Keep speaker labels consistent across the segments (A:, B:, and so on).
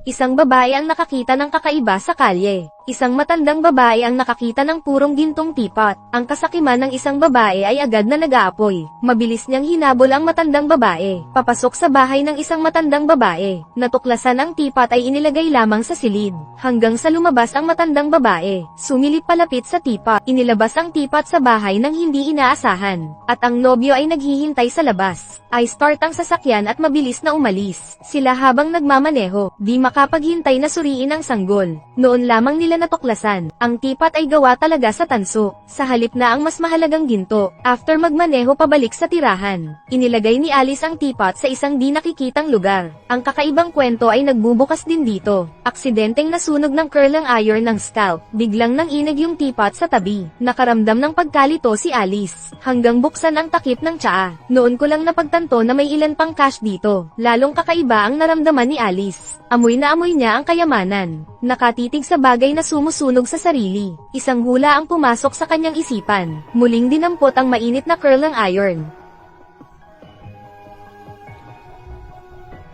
A: Isang babae ang nakakita ng kakaiba sa kalye. Isang matandang babae ang nakakita ng purong gintong teapot. Ang kasakiman ng isang babae ay agad na nag-aapoy. Mabilis niyang hinabol ang matandang babae. Papasok sa bahay ng isang matandang babae. Natuklasan ang teapot ay inilagay lamang sa silid. Hanggang sa lumabas ang matandang babae. Sumilip palapit sa teapot. Inilabas ang teapot sa bahay nang hindi inaasahan. At ang nobyo ay naghihintay sa labas. Ay start ang sasakyan at mabilis na umalis. Sila habang nagmamaneho. Di makapaghintay na suriin ang sanggol. Noon lamang nila natuklasan, ang teapot ay gawa talaga sa tanso, sa halip na ang mas mahalagang ginto. After magmaneho pabalik sa tirahan, inilagay ni Alice ang teapot sa isang di nakikitang lugar. Ang kakaibang kwento ay nagbubukas din dito. Aksidenteng nasunog ng curling iron ng scalp, biglang nanginig yung teapot sa tabi. Nakaramdam ng pagkalito si Alice, hanggang buksan ang takip ng tsaa. Noon ko lang napagtanto na may ilan pang cash dito. Lalong kakaiba ang naramdaman ni Alice. Amoy na amoy niya ang kayamanan. Nakatitig sa bagay na sumusunog sa sarili. Isang hula ang pumasok sa kanyang isipan. Muling dinampot ang mainit na curling iron.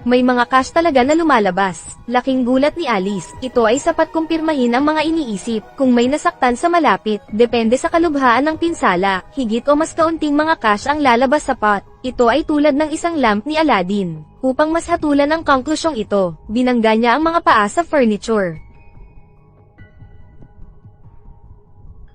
A: May mga cash talaga na lumalabas. Laking gulat ni Alice. Ito ay sapat kumpirmahin ang mga iniisip. Kung may nasaktan sa malapit, depende sa kalubhaan ng pinsala. Higit o mas kaunting mga cash ang lalabas sa pot. Ito ay tulad ng isang lamp ni Aladdin. Upang mas hatulan ang konklusyong ito, binangga niya ang mga paa sa furniture.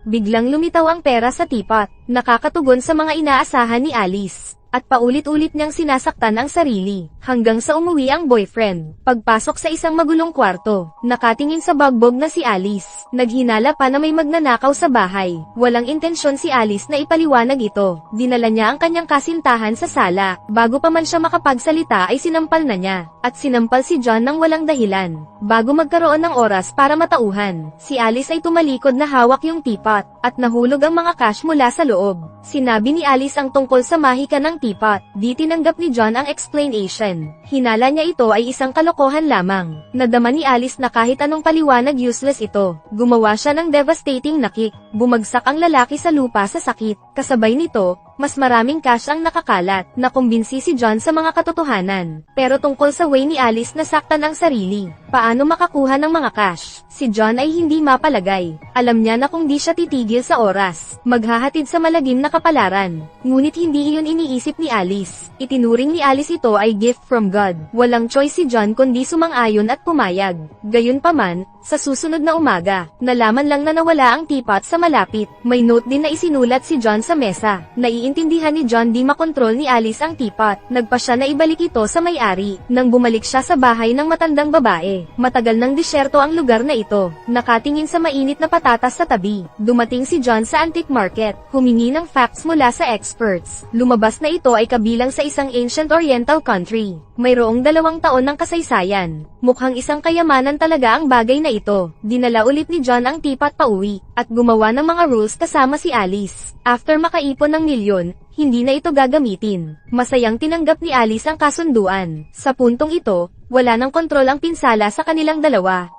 A: Biglang lumitaw ang pera sa teapot. Nakakatugon sa mga inaasahan ni Alice. At paulit-ulit niyang sinasaktan ang sarili, hanggang sa umuwi ang boyfriend. Pagpasok sa isang magulong kwarto, nakatingin sa bagbog na si Alice. Naghinala pa na may magnanakaw sa bahay. Walang intensyon si Alice na ipaliwanag ito. Dinala niya ang kanyang kasintahan sa sala. Bago pa man siya makapagsalita ay sinampal na niya. At sinampal si John ng walang dahilan. Bago magkaroon ng oras para matauhan, si Alice ay tumalikod na hawak yung teapot, at nahulog ang mga cash mula sa loob. Sinabi ni Alice ang tungkol sa mahika ng teapot. Di tinanggap ni John ang explanation. Hinala niya ito ay isang kalokohan lamang. Nadama ni Alice na kahit anong paliwanag useless ito. Gumawa siya ng devastating na kick. Bumagsak ang lalaki sa lupa sa sakit. Kasabay nito, mas maraming cash ang nakakalat. Nakumbinsi si John sa mga katotohanan. Pero tungkol sa way ni Alice na saktan ang sarili. Paano makakuha ng mga cash? Si John ay hindi mapalagay. Alam niya na kung di siya titigil sa oras, maghahatid sa malagim na kapalaran. Ngunit hindi iyon iniisip ni Alice. Itinuring ni Alice ito ay gift from God. Walang choice si John kundi sumang-ayon at pumayag. Gayunpaman, sa susunod na umaga, nalaman lang na nawala ang teapot sa malapit. May note din na isinulat si John sa mesa. Naiintindihan ni John di makontrol ni Alice ang teapot. Nagpa siya na ibalik ito sa may-ari. Nang bumalik siya sa bahay ng matandang babae, matagal nang disyerto ang lugar na ito. Nakatingin sa mainit na patatas sa tabi. Dumating si John sa antique market. Humingi ng facts mula sa experts. Lumabas na ito ay kabilang sa isang ancient oriental country. Mayroong 2 taon ng kasaysayan. Mukhang isang kayamanan talaga ang bagay na ito. Dinala ulit ni John ang teapot pauwi, at gumawa ng mga rules kasama si Alice. After makaipon ng milyon, hindi na ito gagamitin. Masayang tinanggap ni Alice ang kasunduan. Sa puntong ito, wala nang kontrol ang pinsala sa kanilang dalawa.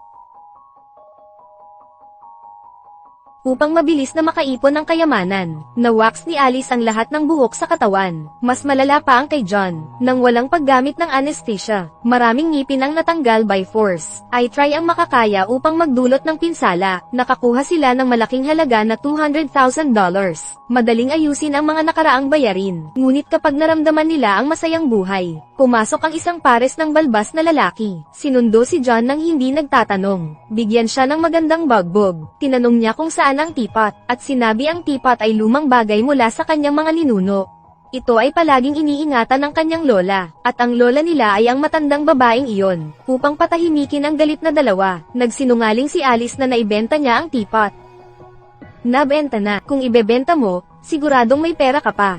A: Upang mabilis na makaipon ng kayamanan, na-wax ni Alice ang lahat ng buhok sa katawan. Mas malala pa ang kay John, nang walang paggamit ng anesthesia. Maraming ngipin ang natanggal by force. I try ang makakaya upang magdulot ng pinsala. Nakakuha sila ng malaking halaga na $200,000. Madaling ayusin ang mga nakaraang bayarin. Ngunit kapag naramdaman nila ang masayang buhay, pumasok ang isang pares ng balbas na lalaki. Sinundo si John nang hindi nagtatanong. Bigyan siya ng magandang bagbog. Tinanong niya kung saan ang teapot, at sinabi ang teapot ay lumang bagay mula sa kanyang mga ninuno. Ito ay palaging iniingatan ng kanyang lola, at ang lola nila ay ang matandang babaeng iyon. Upang patahimikin ang galit na dalawa, nagsinungaling si Alice na naibenta niya ang teapot. Nabenta na. Kung ibebenta mo, siguradong may pera ka pa.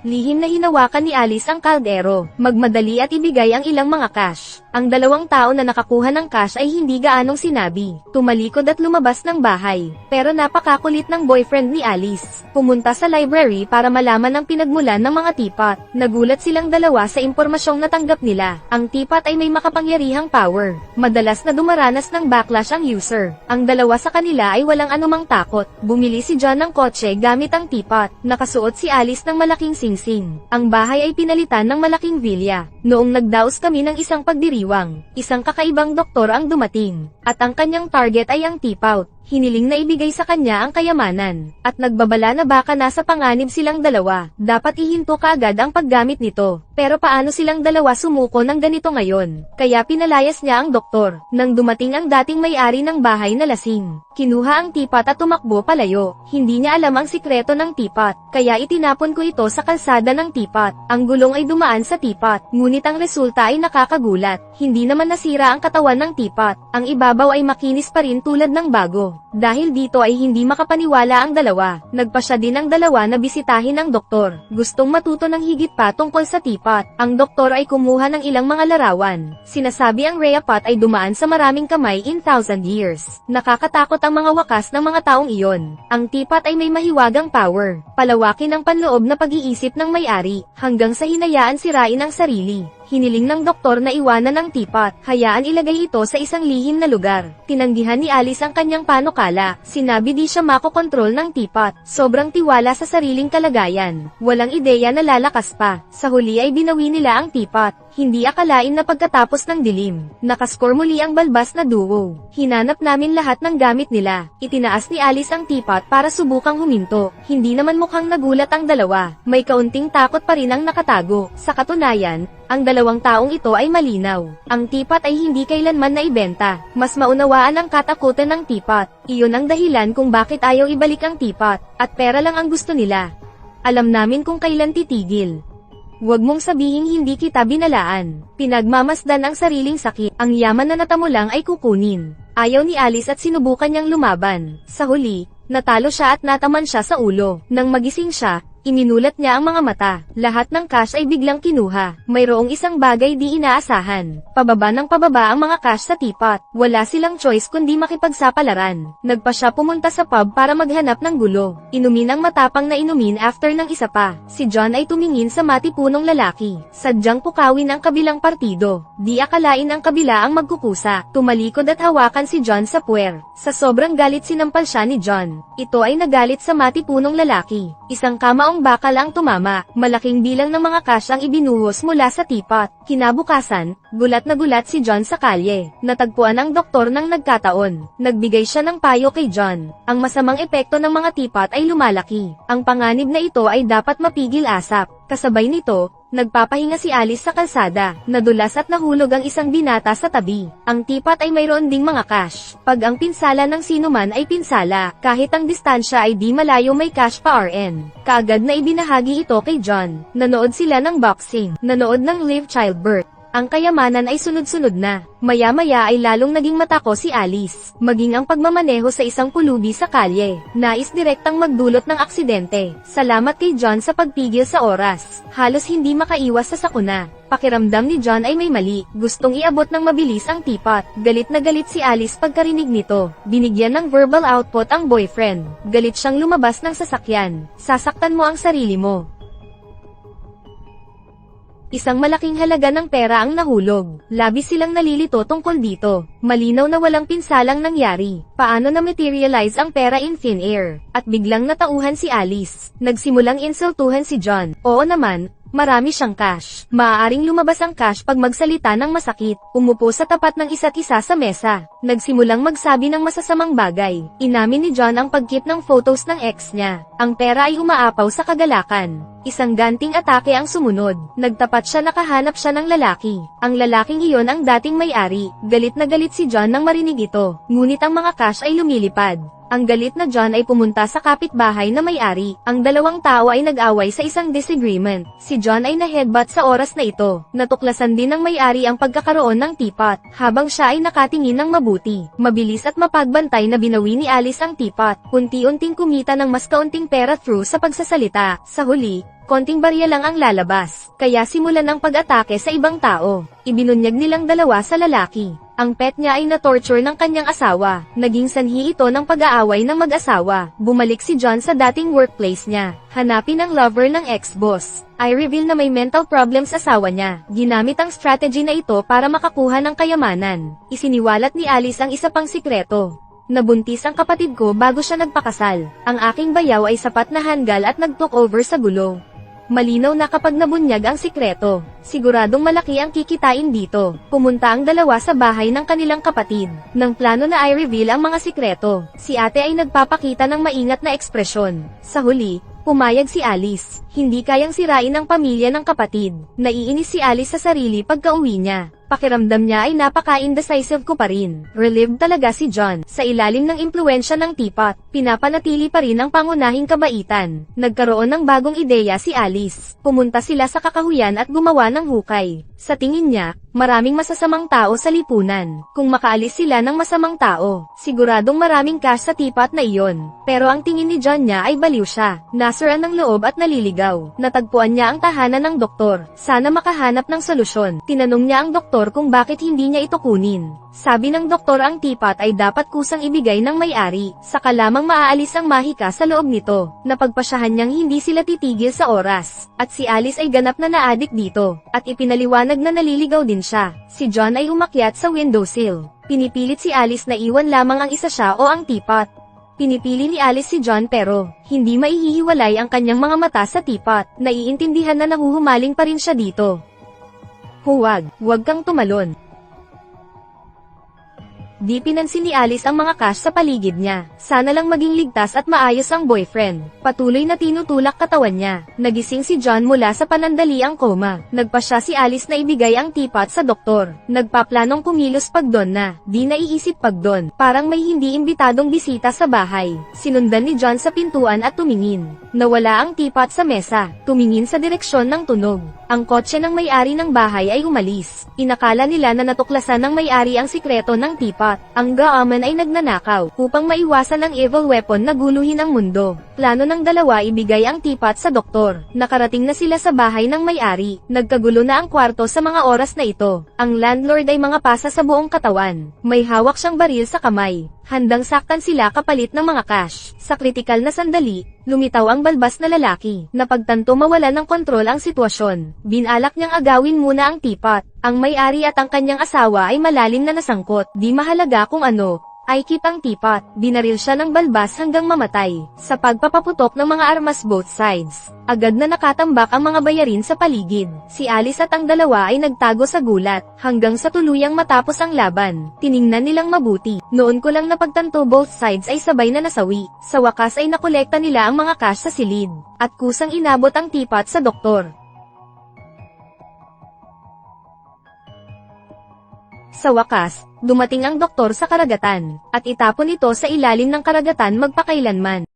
A: Lihim na hinawakan ni Alice ang kaldero, magmadali at ibigay ang ilang mga cash. Ang 2 tao na nakakuha ng cash ay hindi gaanong sinabi. Tumalikod at lumabas ng bahay. Pero napakakulit ng boyfriend ni Alice. Pumunta sa library para malaman ang pinagmulan ng mga teapot. Nagulat silang dalawa sa impormasyong natanggap nila. Ang teapot ay may makapangyarihang power. Madalas na dumaranas ng backlash ang user. Ang 2 sa kanila ay walang anumang takot. Bumili si John ng kotse gamit ang teapot. Nakasuot si Alice ng malaking Singsing. Ang bahay ay pinalitan ng malaking villa. Noong nagdaos kami ng isang pagdiriwang, isang kakaibang doktor ang dumating, at ang kanyang target ay ang teapot. Hiniling na ibigay sa kanya ang kayamanan, at nagbabala na baka nasa panganib silang dalawa. Dapat ihinto kaagad ang paggamit nito. Pero paano silang dalawa sumuko ng ganito ngayon? Kaya pinalayas niya ang doktor. Nang dumating ang dating may-ari ng bahay na lasing, kinuha ang teapot at tumakbo palayo. Hindi niya alam ang sikreto ng teapot, kaya itinapon ko ito sa kalsada ng teapot. Ang gulong ay dumaan sa teapot, ngunit ang resulta ay nakakagulat. Hindi naman nasira ang katawan ng teapot. Ang ibabaw ay makinis pa rin tulad ng bago. Dahil dito ay hindi makapaniwala ang dalawa. Nagpasya din ang dalawa na bisitahin ang doktor. Gustong matuto ng higit pa tungkol sa teapot. Ang doktor ay kumuha ng ilang mga larawan. Sinasabi ang Rhea pot ay dumaan sa maraming kamay in 1,000 years. Nakakatakot ang mga wakas ng mga taong iyon. Ang teapot ay may mahiwagang power. Palawakin ang panloob na pag-iisip ng may-ari, hanggang sa hinayaan sirain ang sarili. Hiniling ng doktor na iwanan ang teapot, hayaan ilagay ito sa isang lihim na lugar. Tinanggihan ni Alice ang kanyang panukala, sinabi di siya makokontrol ng teapot. Sobrang tiwala sa sariling kalagayan, walang ideya na lalakas pa. Sa huli ay binawi nila ang teapot. Hindi akalain na pagkatapos ng dilim, nakascore muli ang balbas na duo. Hinanap namin lahat ng gamit nila. Itinaas ni Alice ang teapot para subukang huminto. Hindi naman mukhang nagulat ang dalawa. May kaunting takot pa rin ang nakatago. Sa katunayan, ang dalawang taong ito ay malinaw. Ang teapot ay hindi kailanman naibenta. Mas maunawaan ang katakutan ng teapot. Iyon ang dahilan kung bakit ayaw ibalik ang teapot, at pera lang ang gusto nila. Alam namin kung kailan titigil. Huwag mong sabihing hindi kita binalaan. Pinagmamasdan ang sariling sakit. Ang yaman na natamo lang ay kukunin. Ayaw ni Alice at sinubukan niyang lumaban. Sa huli, natalo siya at nataman siya sa ulo. Nang magising siya, iminulat niya ang mga mata. Lahat ng cash ay biglang kinuha. Mayroong isang bagay di inaasahan. Pababa ng pababa ang mga cash sa teapot. Wala silang choice kundi makipagsapalaran. Nagpa siya pumunta sa pub para maghanap ng gulo. Inumin ang matapang na inumin after ng isa pa. Si John ay tumingin sa matipunong lalaki. Sadyang pukawin ang kabilang partido. Di akalain ang kabila ang magkukusa. Tumalikod at hawakan si John sa puwer. Sa sobrang galit sinampal siya ni John. Ito ay nagalit sa matipunong lalaki. Isang kamaong bakal ang tumama. Malaking bilang ng mga cash ang ibinuhos mula sa teapot. Kinabukasan, gulat na gulat si John sa kalye. Natagpuan ang doktor ng nagkataon. Nagbigay siya ng payo kay John. Ang masamang epekto ng mga teapot ay lumalaki. Ang panganib na ito ay dapat mapigil asap. Kasabay nito, nagpapahinga si Alice sa kalsada. Nadulas at nahulog ang isang binata sa tabi. Ang teapot ay mayroon ding mga cash. Pag ang pinsala ng sinuman ay pinsala, kahit ang distansya ay di malayo may cash pa RN. Kaagad na ibinahagi ito kay John. Nanood sila ng boxing. Nanood ng live childbirth. Ang kayamanan ay sunod-sunod na. Maya-maya ay lalong naging matako si Alice. Maging ang pagmamaneho sa isang pulubi sa kalye. Nais direktang magdulot ng aksidente. Salamat kay John sa pagpigil sa oras. Halos hindi makaiwas sa sakuna. Pakiramdam ni John ay may mali. Gustong iabot ng mabilis ang teapot. Galit na galit si Alice pagkarinig nito. Binigyan ng verbal output ang boyfriend. Galit siyang lumabas ng sasakyan. Sasaktan mo ang sarili mo. Isang malaking halaga ng pera ang nahulog. Labis silang nalilito tungkol dito. Malinaw na walang pinsalang nangyari. Paano na-materialize ang pera in thin air? At biglang natauhan si Alice. Nagsimulang insultuhan si John. Oo naman, marami siyang cash. Maaaring lumabas ang cash pag magsalita ng masakit. Umupo sa tapat ng isa't isa sa mesa. Nagsimulang magsabi ng masasamang bagay. Inamin ni John ang pagkip ng photos ng ex niya. Ang pera ay umaapaw sa kagalakan. Isang ganting atake ang sumunod. Nagtapat siya, nakahanap siya ng lalaki. Ang lalaking iyon ang dating may-ari. Galit na galit si John nang marinig ito. Ngunit ang mga cash ay lumilipad. Ang galit na John ay pumunta sa kapitbahay na may-ari. Ang dalawang tao ay nag-away sa isang disagreement. Si John ay na-headbutt sa oras na ito. Natuklasan din ng may-ari ang pagkakaroon ng teapot. Habang siya ay nakatingin ng mabuti, mabilis at mapagbantay na binawi ni Alice ang teapot. Unti-unting kumita ng mas kaunting pera through sa pagsasalita. Sa huli, konting barya lang ang lalabas. Kaya simulan ang pag-atake sa ibang tao. Ibinunyag nilang dalawa sa lalaki. Ang pet niya ay na-torture ng kanyang asawa. Naging sanhi ito ng pag-aaway ng mag-asawa. Bumalik si John sa dating workplace niya. Hanapin ang lover ng ex-boss. Ay reveal na may mental problems asawa niya. Ginamit ang strategy na ito para makakuha ng kayamanan. Isiniwalat ni Alice ang isa pang sikreto. Nabuntis ang kapatid ko bago siya nagpakasal. Ang aking bayaw ay sapat na hanggal at nag-took over sa gulo. Malinaw na kapag nabunyag ang sikreto, siguradong malaki ang kikitain dito. Pumunta ang dalawa sa bahay ng kanilang kapatid. Nang plano na i-reveal ang mga sikreto, si ate ay nagpapakita ng maingat na ekspresyon. Sa huli, pumayag si Alice. Hindi kayang sirain ang pamilya ng kapatid. Naiinis si Alice sa sarili pagka-uwi niya. Pakiramdam niya ay napaka-indecisive ko pa rin. Relieved talaga si John. Sa ilalim ng impluensya ng teapot, pinapanatili pa rin ang pangunahing kabaitan. Nagkaroon ng bagong ideya si Alice. Pumunta sila sa kakahuyan at gumawa ng hukay. Sa tingin niya, maraming masasamang tao sa lipunan. Kung makaalis sila ng masamang tao, siguradong maraming cash sa teapot na iyon. Pero ang tingin ni John niya ay baliw siya. Nasiraan ng loob at naliligaw. Natagpuan niya ang tahanan ng doktor. Sana makahanap ng solusyon. Tinanong niya ang doktor kung bakit hindi niya ito kunin. Sabi ng doktor ang teapot ay dapat kusang ibigay ng may-ari. Saka lamang maaalis ang mahika sa loob nito. Napagpasyahan niyang hindi sila titigil sa oras. At si Alice ay ganap na naadik dito. At ipinaliwanag na naliligaw din siya. Si John ay umakyat sa windowsill. Pinipilit si Alice na iwan lamang ang isa siya o ang teapot. Pinipili ni Alice si John pero, hindi maihihiwalay ang kanyang mga mata sa teapot. Naiintindihan na nahuhumaling pa rin siya dito. Huwag kang tumalon. Di pinansin ni Alice ang mga cash sa paligid niya. Sana lang maging ligtas at maayos ang boyfriend. Patuloy na tinutulak katawan niya. Nagising si John mula sa panandaliang koma. Nagpasya si Alice na ibigay ang teapot sa doktor. Nagpaplanong kumilos pag doon na. Di naiisip pag doon. Parang may hindi imbitadong bisita sa bahay. Sinundan ni John sa pintuan at tumingin. Nawala ang teapot sa mesa. Tumingin sa direksyon ng tunog. Ang kotse ng may-ari ng bahay ay umalis. Inakala nila na natuklasan ng may-ari ang sikreto ng teapot. Ang Gaaman ay nagnanakaw upang maiwasan ang evil weapon na guluhin ang mundo. Plano ng dalawa ibigay ang teapot sa doktor. Nakarating na sila sa bahay ng may-ari. Nagkagulo na ang kwarto sa mga oras na ito. Ang landlord ay mga pasa sa buong katawan. May hawak siyang baril sa kamay. Handang saktan sila kapalit ng mga cash. Sa kritikal na sandali, lumitaw ang balbas na lalaki. Napagtanto mawala ng kontrol ang sitwasyon. Binalak niyang agawin muna ang teapot. Ang may-ari at ang kanyang asawa ay malalim na nasangkot. Di mahalaga kung ano. Ay keep ang teapot. Binaril siya ng balbas hanggang mamatay. Sa pagpapaputok ng mga armas both sides, agad na nakatambak ang mga bayarin sa paligid. Si Alice at ang dalawa ay nagtago sa gulat, hanggang sa tuluyang matapos ang laban. Tiningnan nilang mabuti. Noon ko lang napagtanto both sides ay sabay na nasawi. Sa wakas ay nakolekta nila ang mga cash sa silid. At kusang inabot ang teapot sa doktor. Sa wakas, dumating ang doktor sa karagatan, at itapon ito sa ilalim ng karagatan magpakailanman.